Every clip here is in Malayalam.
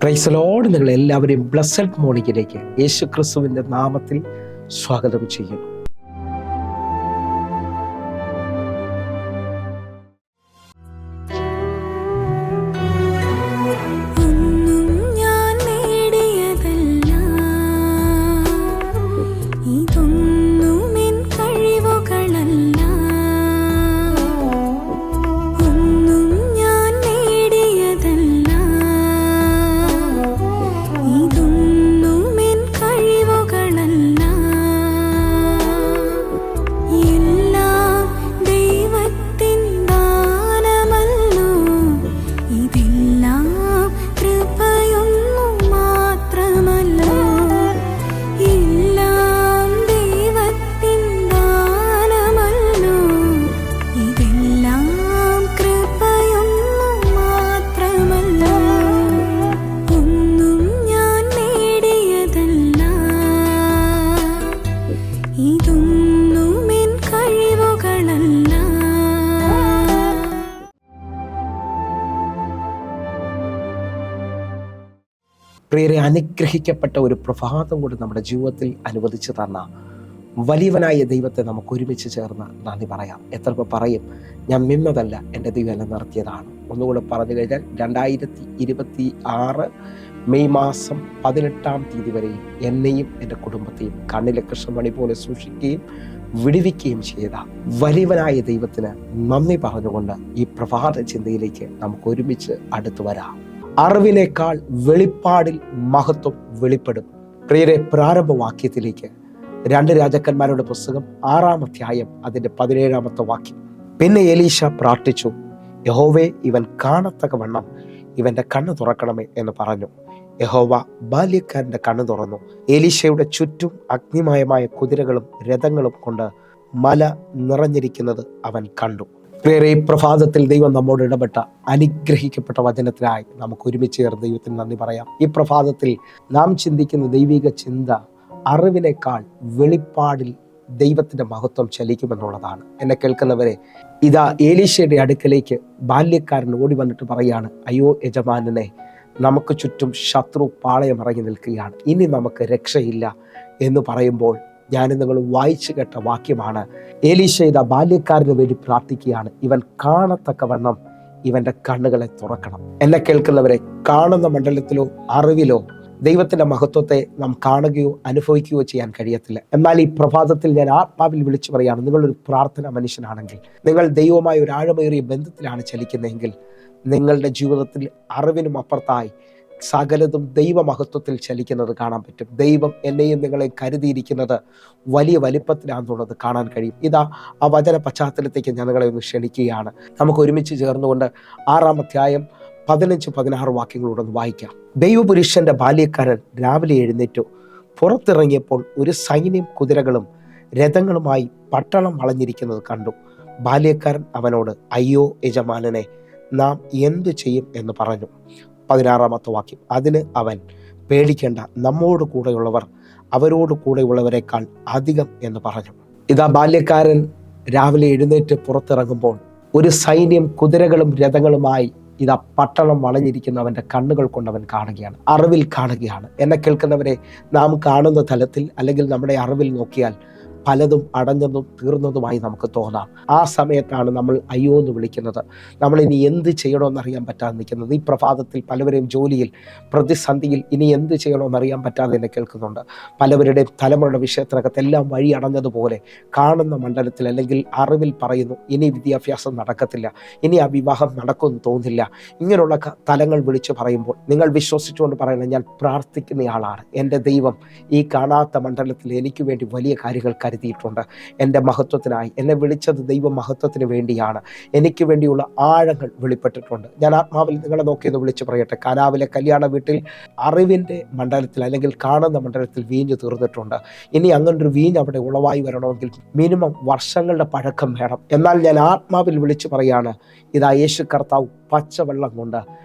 Praise Lord. നിങ്ങൾ എല്ലാവരെയും ബ്ലെസ്സഡ് മോർണിംഗിലേക്ക് യേശു ക്രിസ്തുവിൻ്റെ നാമത്തിൽ സ്വാഗതം ചെയ്യുന്നു. പ്രിയരെ, അനുഗ്രഹിക്കപ്പെട്ട ഒരു പ്രഭാതം കൂടി നമ്മുടെ ജീവിതത്തിൽ അനുവദിച്ചു തന്ന വലിയവനായ ദൈവത്തെ നമുക്ക് ഒരുമിച്ച് ചേർന്ന് നന്ദി പറയാം. എത്ര പറയും, ഞാൻ നിന്നതല്ല, എൻ്റെ ദൈവം എന്നെ നിർത്തിയതാണ്. ഒന്നുകൂടെ പറഞ്ഞു കഴിഞ്ഞാൽ 2026 മെയ് മാസം 18-ാം തീയതി വരെയും എന്നെയും എൻ്റെ കുടുംബത്തെയും കണ്ണിലെ കൃഷ്ണമണി പോലെ സൂക്ഷിക്കുകയും വിടുവിക്കുകയും ചെയ്ത വലിയവനായ ദൈവത്തിന് നന്ദി പറഞ്ഞുകൊണ്ട് ഈ പ്രഭാത ചിന്തയിലേക്ക് നമുക്ക് ഒരുമിച്ച് അടുത്തു വരാം. അറിവിനേക്കാൾ വെളിപ്പാടിൽ മഹത്വം വെളിപ്പെടും. പ്രിയരെ, പ്രാരംഭവാക്യത്തിലേക്ക് 2 രാജാക്കന്മാരുടെ പുസ്തകം 6-ാം അധ്യായം അതിൻ്റെ 17-ാമത്തെ വാക്യം. പിന്നെ എലീശ പ്രാർത്ഥിച്ചു, യഹോവേ, ഇവൻ കാണത്തക്കവണ്ണം ഇവന്റെ കണ്ണ് തുറക്കണമേ എന്ന് പറഞ്ഞു. യഹോവ ബാല്യക്കാരന്റെ കണ്ണ് തുറന്നു. എലീശയുടെ ചുറ്റും അഗ്നിമയമായ കുതിരകളും രഥങ്ങളും കൊണ്ട് മല നിറഞ്ഞിരിക്കുന്നത് അവൻ കണ്ടു. പ്രിയരെ, ഈ പ്രഭാതത്തിൽ ദൈവം നമ്മോട് ഇടപെട്ട അനുഗ്രഹിക്കപ്പെട്ട വചനത്തിനായി നമുക്ക് ഒരുമിച്ച് ചേർന്ന് ദൈവത്തിന് നന്ദി പറയാം. ഈ പ്രഭാതത്തിൽ നാം ചിന്തിക്കുന്ന ദൈവിക ചിന്ത അറിവിനേക്കാൾ വെളിപ്പാടിൽ ദൈവത്തിന്റെ മഹത്വം ചലിക്കുമെന്നുള്ളതാണ്. എന്നെ കേൾക്കുന്നവരെ, ഇതാ എലീശയുടെ അടുക്കലേക്ക് ബാല്യക്കാരൻ ഓടി വന്നിട്ട് പറയാണ്, അയ്യോ യജമാനനെ, നമുക്ക് ചുറ്റും ശത്രു പാളയമിറങ്ങി നിൽക്കുകയാണ്, ഇനി നമുക്ക് രക്ഷയില്ല എന്ന് പറയുമ്പോൾ ഞാൻ നിങ്ങൾ വായിച്ചു കേട്ട വാക്യമാണ്. എലീശ ഇതാ ബാല്യക്കാരന് വേണ്ടി പ്രാർത്ഥിക്കുകയാണ്, ഇവൻ കാണത്തക്കവണ്ണം ഇവന്റെ കണ്ണുകളെ തുറക്കണം. എന്നെ കേൾക്കുന്നവരെ, കാണുന്ന മണ്ഡലത്തിലോ അറിവിലോ ദൈവത്തിന്റെ മഹത്വത്തെ നാം കാണുകയോ അനുഭവിക്കുകയോ ചെയ്യാൻ കഴിയത്തില്ല. എന്നാൽ ഈ പ്രഭാതത്തിൽ ഞാൻ ആത്മാവിൽ വിളിച്ചു പറയാണ്, നിങ്ങളൊരു പ്രാർത്ഥന മനുഷ്യനാണെങ്കിൽ, നിങ്ങൾ ദൈവവുമായി ഒരു ആഴമേറിയ ബന്ധത്തിലാണ് ചലിക്കുന്നതെങ്കിൽ, നിങ്ങളുടെ ജീവിതത്തിൽ അറിവിനും അപ്പുറത്തായി സകലതും ദൈവമഹത്വത്തിൽ ചലിക്കുന്നത് കാണാൻ പറ്റും. ദൈവം എന്നെയും നിങ്ങളെ കരുതിയിരിക്കുന്നത് വലിയ വലിപ്പത്തിലാണെന്നുള്ളത് കാണാൻ കഴിയും. ഇതാ ആ വചന പശ്ചാത്തലത്തേക്ക് ഞാൻ നിങ്ങളെ ഒന്ന് ക്ഷണിക്കുകയാണ്. നമുക്ക് ഒരുമിച്ച് ചേർന്നുകൊണ്ട് 6-ാം അധ്യായം 15-16 വാക്യങ്ങളോടൊന്ന് വായിക്കാം. ദൈവപുരുഷന്റെ ബാല്യക്കാരൻ രാവിലെ എഴുന്നേറ്റു. പുറത്തിറങ്ങിയപ്പോൾ ഒരു സൈന്യം കുതിരകളും രഥങ്ങളുമായി പട്ടണം വളഞ്ഞിരിക്കുന്നത് കണ്ടു. ബാല്യക്കാരൻ അവനോട്, അയ്യോ യജമാനനെ, നാം എന്തു ചെയ്യും എന്ന് പറഞ്ഞു. 16-ാമത്തെ വാക്യം. അതിന് അവൻ, പേടിക്കേണ്ട, നമ്മോട് കൂടെയുള്ളവർ അവരോട് കൂടെയുള്ളവരെക്കാൾ അധികം എന്ന് പറഞ്ഞു. ഇതാ ബാല്യക്കാരൻ രാവിലെ എഴുന്നേറ്റ് പുറത്തിറങ്ങുമ്പോൾ ഒരു സൈന്യം കുതിരകളും രഥങ്ങളുമായി ഇതാ പട്ടണം വളഞ്ഞിരിക്കുന്ന അവൻ്റെ കണ്ണുകൾ കൊണ്ട് അവൻ കാണുകയാണ്, അറിവിൽ കാണുകയാണ്. എന്നെ കേൾക്കുന്നവരെ, നാം കാണുന്ന തലത്തിൽ അല്ലെങ്കിൽ നമ്മുടെ അറിവിൽ നോക്കിയാൽ പലതും അടഞ്ഞതും തീർന്നതുമായി നമുക്ക് തോന്നാം. ആ സമയത്താണ് നമ്മൾ അയ്യോ എന്ന് വിളിക്കുന്നത്. നമ്മൾ ഇനി എന്ത് ചെയ്യണമെന്നറിയാൻ പറ്റാതെ നിൽക്കുന്നത്. ഈ പ്രഭാതത്തിൽ പലവരെയും ജോലിയിൽ പ്രതിസന്ധിയിൽ ഇനി എന്ത് ചെയ്യണമെന്നറിയാൻ പറ്റാതെ എന്നെ കേൾക്കുന്നുണ്ട്. പലവരുടെയും തലമുറയുടെ വിഷയത്തിനകത്ത് എല്ലാം വഴി അടഞ്ഞതുപോലെ കാണുന്ന മണ്ഡലത്തിൽ അല്ലെങ്കിൽ അറിവിൽ പറയുന്നു, ഇനി വിദ്യാഭ്യാസം നടക്കത്തില്ല, ഇനി ആ വിവാഹം നടക്കുമെന്ന് തോന്നില്ല. ഇങ്ങനെയുള്ള തലങ്ങൾ വിളിച്ചു പറയുമ്പോൾ നിങ്ങൾ വിശ്വസിച്ചുകൊണ്ട് പറയണം, ഞാൻ പ്രാർത്ഥിക്കുന്നയാളാണ്, എൻ്റെ ദൈവം ഈ കാണാത്ത മണ്ഡലത്തിൽ എനിക്ക് വേണ്ടി വലിയ കാര്യങ്ങൾ കരുതിയിട്ടുണ്ട്. എൻ്റെ മഹത്വത്തിനായി എന്നെ വിളിച്ചത് ദൈവ മഹത്വത്തിന് വേണ്ടിയാണ്. എനിക്ക് വേണ്ടിയുള്ള ആഴങ്ങൾ വെളിപ്പെട്ടിട്ടുണ്ട്. ഞാൻ ആത്മാവിൽ നിങ്ങളെ നോക്കിയെന്ന് വിളിച്ച് പറയട്ടെ, കാനാവിലെ കല്യാണ വീട്ടിൽ അറിവിൻ്റെ മണ്ഡലത്തിൽ അല്ലെങ്കിൽ കാണുന്ന മണ്ഡലത്തിൽ വീഞ്ഞ് തീർന്നിട്ടുണ്ട്. ഇനി അങ്ങനൊരു വീഞ്ഞ് അവിടെ ഉളവായി വരണമെങ്കിൽ മിനിമം വർഷങ്ങളുടെ പഴക്കം വേണം. എന്നാൽ ഞാൻ ആത്മാവിൽ വിളിച്ച് പറയാണ്, ഇതാ യേശു കർത്താവ് പച്ചവെള്ളം കൊണ്ട്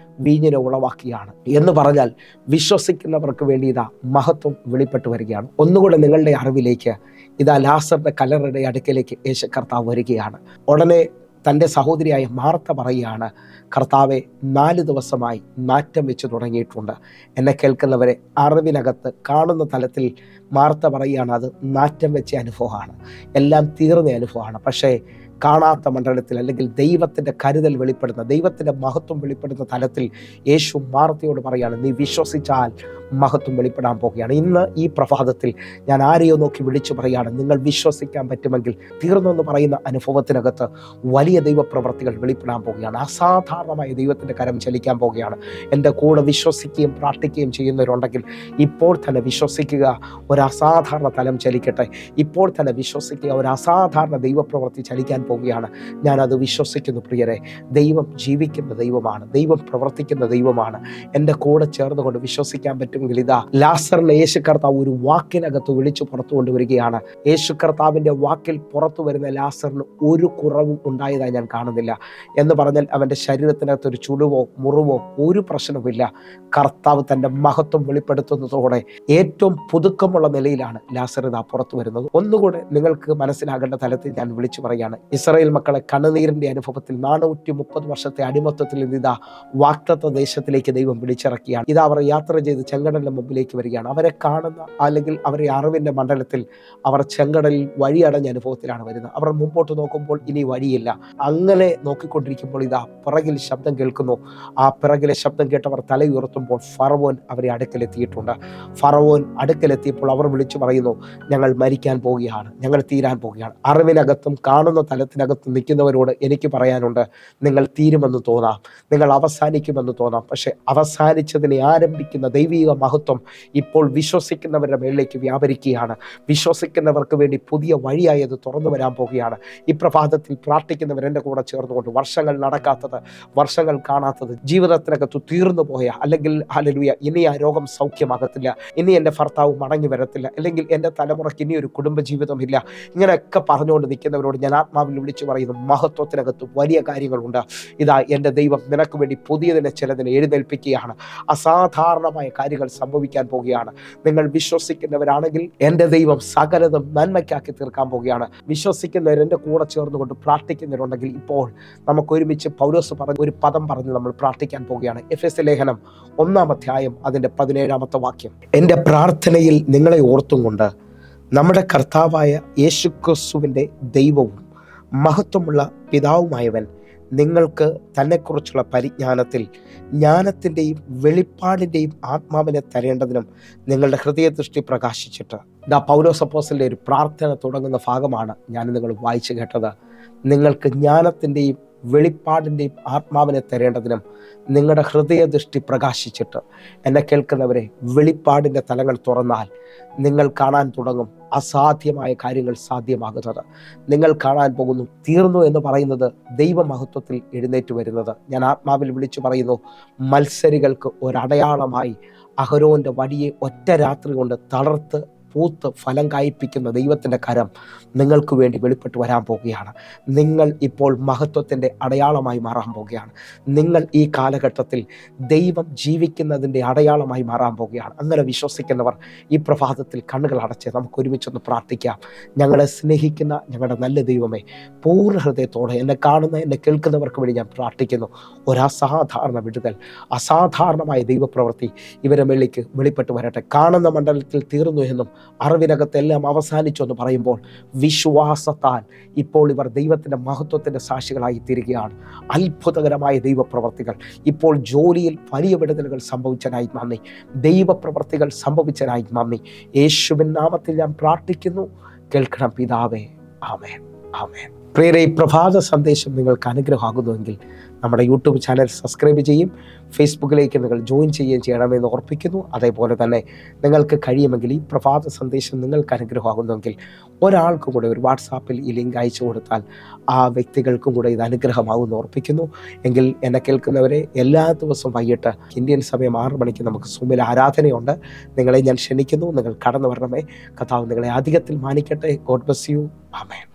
വീഞ്ഞിനെ ഉളവാക്കിയാണ് എന്ന് പറഞ്ഞാൽ വിശ്വസിക്കുന്നവർക്ക് വേണ്ടി ഇതാ മഹത്വം വെളിപ്പെട്ട് വരികയാണ്. ഒന്നുകൂടെ നിങ്ങളുടെ അറിവിലേക്ക് ഇതാ ലാസറിന്റെ കല്ലറയുടെ അടുക്കലേക്ക് യേശു കർത്താവ് വരികയാണ്. ഉടനെ തൻ്റെ സഹോദരിയായ മാർത്ത പറയുകയാണ്, കർത്താവെ 4 ദിവസമായി നാറ്റം വെച്ച് തുടങ്ങിയിട്ടുണ്ട്. എന്നെ കേൾക്കുന്നവരെ, അറിവിനകത്ത് കാണുന്ന തലത്തിൽ മാർത്ത പറയുകയാണ്, അത് നാറ്റം വെച്ച അനുഭവമാണ്, എല്ലാം തീർന്ന അനുഭവമാണ്. പക്ഷേ കാണാത്ത മണ്ഡലത്തിൽ, അല്ലെങ്കിൽ ദൈവത്തിൻ്റെ കരുതൽ വെളിപ്പെടുന്ന, ദൈവത്തിൻ്റെ മഹത്വം വെളിപ്പെടുന്ന തലത്തിൽ യേശു മാർത്തയോട് പറയുകയാണ്, നീ വിശ്വസിച്ചാൽ മഹത്വം വെളിപ്പെടാൻ പോകുകയാണ്. ഇന്ന് ഈ പ്രഭാതത്തിൽ ഞാൻ ആരെയോ നോക്കി വിളിച്ചു പറയുകയാണ്, നിങ്ങൾ വിശ്വസിക്കാൻ പറ്റുമെങ്കിൽ തീർന്നെന്ന് പറയുന്ന അനുഭവത്തിനകത്ത് വലിയ ദൈവപ്രവർത്തികൾ വെളിപ്പെടാൻ പോകുകയാണ്. അസാധാരണമായ ദൈവത്തിൻ്റെ കരം ചലിക്കാൻ പോകുകയാണ്. എൻ്റെ കൂടെ വിശ്വസിക്കുകയും പ്രാർത്ഥിക്കുകയും ചെയ്യുന്നവരുണ്ടെങ്കിൽ ഇപ്പോൾ തന്നെ വിശ്വസിക്കുക, ഒരു അസാധാരണ തലം ചലിക്കട്ടെ. ഇപ്പോൾ തന്നെ വിശ്വസിക്കുക, ഒരു അസാധാരണ ദൈവപ്രവൃത്തി ചലിക്കാൻ പോവുകയാണ്. ഞാനത് വിശ്വസിക്കുന്നു പ്രിയരെ. ദൈവം ജീവിക്കുന്ന ദൈവമാണ്, ദൈവം പ്രവർത്തിക്കുന്ന ദൈവമാണ്. എൻ്റെ കൂടെ ചേർന്നുകൊണ്ട് വിശ്വസിക്കാൻ പറ്റുമെങ്കിൽ ഇതാ, ലാസറിനെ യേശു കർത്താവ് ഒരു വാക്കിനകത്ത് വിളിച്ചു പുറത്തു കൊണ്ടുവരികയാണ്. യേശു കർത്താവിൻ്റെ വാക്കിൽ പുറത്തു വരുന്ന ലാസറിന് ഒരു കുറവും ഉണ്ടായതായി ഞാൻ കാണുന്നില്ല. എന്ന് പറഞ്ഞാൽ അവൻ്റെ ശരീരത്തിനകത്ത് ഒരു ചുളിവോ മുറിവോ ഒരു പ്രശ്നവുമില്ല. കർത്താവ് തൻ്റെ മഹത്വം വെളിപ്പെടുത്തുന്നതോടെ ഏറ്റവും പുതുക്കമുള്ള നിലയിലാണ് ലാസർ ഇതാ പുറത്തു വരുന്നത്. ഒന്നുകൂടെ നിങ്ങൾക്ക് മനസ്സിലാകേണ്ട തലത്തിൽ ഞാൻ വിളിച്ചു പറയുകയാണ്, ഇസ്രായേൽ മക്കളെ കണ്ണുനീരിൻ്റെ അനുഭവത്തിൽ 430 വർഷത്തെ അടിമത്തത്തിൽ ഇതാ വാഗ്ദത്ത ദേശത്തിലേക്ക് ദൈവം വിളിച്ചിറക്കിയാണ്. ഇതാ അവർ യാത്ര ചെയ്ത് ചെങ്കടലിന്റെ മുമ്പിലേക്ക് വരികയാണ്. അവരെ കാണുന്ന, അല്ലെങ്കിൽ അവരെ അറിവിൻ്റെ മണ്ഡലത്തിൽ അവർ ചെങ്കടലിൽ വഴിയടഞ്ഞ അനുഭവത്തിലാണ് വരുന്നത്. അവർ മുമ്പോട്ട് നോക്കുമ്പോൾ ഇനി വഴിയില്ല. അങ്ങനെ നോക്കിക്കൊണ്ടിരിക്കുമ്പോൾ ഇതാ പിറകിൽ ശബ്ദം കേൾക്കുന്നു. ആ പിറകിലെ ശബ്ദം കേട്ടവർ തലയുയർത്തുമ്പോൾ ഫറവോൻ അവരെ അടുക്കലെത്തിയിട്ടുണ്ട്. ഫറവോൻ അടുക്കലെത്തിയപ്പോൾ അവർ വിളിച്ചു പറയുന്നു, ഞങ്ങൾ മരിക്കാൻ പോവുകയാണ്, ഞങ്ങൾ തീരാൻ പോവുകയാണ്. അറിവിനകത്തും കാണുന്ന തലത്തിനകത്ത് നിൽക്കുന്നവരോട് എനിക്ക് പറയാനുണ്ട്, നിങ്ങൾ തീരുമെന്ന് തോന്നാം, നിങ്ങൾ അവസാനിക്കുമെന്ന് തോന്നാം, പക്ഷെ അവസാനിച്ചതിനെ ആരംഭിക്കുന്ന ദൈവിക മഹത്വം ഇപ്പോൾ വിശ്വസിക്കുന്നവരുടെ മേളിലേക്ക് വ്യാപരിക്കുകയാണ്. വിശ്വസിക്കുന്നവർക്ക് വേണ്ടി പുതിയ വഴിയായത് തുറന്നു വരാൻ പോവുകയാണ്. ഈ പ്രഭാതത്തിൽ പ്രാർത്ഥിക്കുന്നവർ എൻ്റെ കൂടെ ചേർന്നുകൊണ്ട്, വർഷങ്ങൾ നടക്കാത്തത്, വർഷങ്ങൾ കാണാത്തത്, ജീവിതത്തിനകത്ത് തീർന്നു പോയ, അല്ലെങ്കിൽ ഹല്ലേലൂയ ഇനി ആ രോഗം സൗഖ്യമാകത്തില്ല, ഇനി എൻ്റെ ഭർത്താവ് മടങ്ങി വരത്തില്ല, അല്ലെങ്കിൽ എൻ്റെ തലമുറയ്ക്ക് ഇനി ഒരു കുടുംബജീവിതമില്ല, ഇങ്ങനെയൊക്കെ പറഞ്ഞുകൊണ്ട് നിൽക്കുന്നവരോട് ഞാൻ ആത്മാവിൽ വിളിച്ചു പറയുന്നു, മഹത്വത്തിനകത്ത് വലിയ കാര്യങ്ങളുണ്ട്. ഇതാ എൻ്റെ ദൈവം നിനക്ക് വേണ്ടി പുതിയതിനെ ചിലതിനെ എഴുന്നേൽപ്പിക്കുകയാണ്. അസാധാരണമായ കാര്യങ്ങൾ സംഭവിക്കാൻ പോവുകയാണ്. നിങ്ങൾ വിശ്വസിക്കുന്നവരാണെങ്കിൽ എൻ്റെ ദൈവം സകലതും നന്മയ്ക്കാക്കി തീർക്കാൻ പോവുകയാണ്. വിശ്വസിക്കുന്നവർ എൻ്റെ കൂടെ ചേർന്നുകൊണ്ട് പ്രാർത്ഥിക്കുന്നവരുണ്ടെങ്കിൽ ഇപ്പോൾ നമുക്ക് ഒരുമിച്ച് പൗലോസ് പറഞ്ഞ ഒരു പദം പറഞ്ഞ് നമ്മൾ പ്രാർത്ഥിക്കാൻ പോവുകയാണ്. എഫെസ്യ ലേഖനം 1-ാം അധ്യായം അതിൻ്റെ 17-ാമത്തെ വാക്യം. എൻ്റെ പ്രാർത്ഥനയിൽ നിങ്ങളെ ഓർത്തും കൊണ്ട് നമ്മുടെ കർത്താവായ യേശുക്രിസ്തുവിൻ്റെ ദൈവവും മഹത്വമുള്ള പിതാവുമായവൻ നിങ്ങൾക്ക് തന്നെക്കുറിച്ചുള്ള പരിജ്ഞാനത്തിൽ ജ്ഞാനത്തിൻ്റെയും വെളിപ്പാടിൻ്റെയും ആത്മാവിനെ തരേണ്ടതിനും നിങ്ങളുടെ ഹൃദയദൃഷ്ടി പ്രകാശിച്ചിട്ട്. പൗലോസ് അപ്പോസ്തലന്റെ ഒരു പ്രാർത്ഥന തുടങ്ങുന്ന ഭാഗമാണ് ഞാൻ നിങ്ങൾ വായിച്ചു കേട്ടത്. നിങ്ങൾക്ക് ജ്ഞാനത്തിൻ്റെയും വെളിപ്പാടിൻ്റെയും ആത്മാവിനെ തരേണ്ടതിനും നിങ്ങളുടെ ഹൃദയദൃഷ്ടി പ്രകാശിച്ചിട്ട്. എന്നെ കേൾക്കുന്നവരെ, വെളിപ്പാടിൻ്റെ തലങ്ങൾ തുറന്നാൽ നിങ്ങൾ കാണാൻ തുടങ്ങും അസാധ്യമായ കാര്യങ്ങൾ സാധ്യമാകുന്നത്. നിങ്ങൾ കാണാൻ പോകുന്നു തീർന്നു എന്ന് പറയുന്നത് ദൈവമഹത്വത്തിൽ എഴുന്നേറ്റ് വരുന്നത്. ഞാൻ ആത്മാവിൽ വിളിച്ചു പറയുന്നു, മത്സരികൾക്ക് ഒരടയാളമായി അഹരോന്റെ വടിയെ ഒറ്റ രാത്രി കൊണ്ട് തളർത്ത് പൂത്ത് ഫലം കായ്പിക്കുന്ന ദൈവത്തിൻ്റെ കരം നിങ്ങൾക്ക് വേണ്ടി വെളിപ്പെട്ട് വരാൻ പോവുകയാണ്. നിങ്ങൾ ഇപ്പോൾ മഹത്വത്തിൻ്റെ അടയാളമായി മാറാൻ പോവുകയാണ്. നിങ്ങൾ ഈ കാലഘട്ടത്തിൽ ദൈവം ജീവിക്കുന്നതിൻ്റെ അടയാളമായി മാറാൻ പോവുകയാണ്. അങ്ങനെ വിശ്വസിക്കുന്നവർ ഈ പ്രഭാതത്തിൽ കണ്ണുകൾ അടച്ച് നമുക്ക് ഒരുമിച്ചൊന്ന് പ്രാർത്ഥിക്കാം. ഞങ്ങളെ സ്നേഹിക്കുന്ന ഞങ്ങളുടെ നല്ല ദൈവമേ, പൂർണ്ണ ഹൃദയത്തോടെ എന്നെ കാണുന്ന എന്നെ കേൾക്കുന്നവർക്ക് വേണ്ടി ഞാൻ പ്രാർത്ഥിക്കുന്നു. ഒരസാധാരണ വിടുതൽ, അസാധാരണമായ ദൈവപ്രവൃത്തി ഇവരെ മേളിലേക്ക് വെളിപ്പെട്ട് വരട്ടെ. കാണുന്ന മണ്ഡലത്തിൽ തീർന്നു എന്നും അറിവിനകത്തെല്ലാം അവസാനിച്ചു എന്ന് പറയുമ്പോൾ വിശ്വാസത്താൽ ഇപ്പോൾ ഇവർ ദൈവത്തിൻ്റെ മഹത്വത്തിൻ്റെ സാക്ഷികളായി തീരുകയാണ്. അത്ഭുതകരമായ ദൈവപ്രവർത്തികൾ ഇപ്പോൾ ജോലിയിൽ വലിയ വിടുതലുകൾ സംഭവിച്ചതിനായി നന്ദി. ദൈവപ്രവർത്തികൾ സംഭവിച്ചതിനായി നന്ദി. യേശുവിൻ നാമത്തിൽ ഞാൻ പ്രാർത്ഥിക്കുന്നു. കേൾക്കണം പിതാവേ. ആമേൻ, ആമേൻ. പ്രിയരെ, ഈ പ്രഭാത സന്ദേശം നിങ്ങൾക്ക് അനുഗ്രഹമാകുന്നുവെങ്കിൽ നമ്മുടെ യൂട്യൂബ് ചാനൽ സബ്സ്ക്രൈബ് ചെയ്യും, ഫേസ്ബുക്കിലേക്ക് നിങ്ങൾ ജോയിൻ ചെയ്യുകയും ചെയ്യണമെന്ന് ഓർപ്പിക്കുന്നു. അതേപോലെ തന്നെ നിങ്ങൾക്ക് കഴിയുമെങ്കിൽ ഈ പ്രഭാത സന്ദേശം നിങ്ങൾക്ക് അനുഗ്രഹമാകുന്നുവെങ്കിൽ ഒരാൾക്കും കൂടെ ഒരു വാട്സാപ്പിൽ ഈ ലിങ്ക് അയച്ചു കൊടുത്താൽ ആ വ്യക്തികൾക്കും കൂടെ ഇത് അനുഗ്രഹമാകുമെന്ന് ഓർപ്പിക്കുന്നു. എങ്കിൽ എന്നെ കേൾക്കുന്നവരെ, എല്ലാ ദിവസവും വൈകിട്ട് ഇന്ത്യൻ സമയം 6 മണിക്ക് നമുക്ക് സൂമിൽ ആരാധനയുണ്ട്. നിങ്ങളെ ഞാൻ ക്ഷണിക്കുന്നു. നിങ്ങൾ കടന്നു വരണമേ. കർത്താവ് നിങ്ങളെ അധികത്തിൽ മാനിക്കട്ടെ. God bless you. ആമേൻ.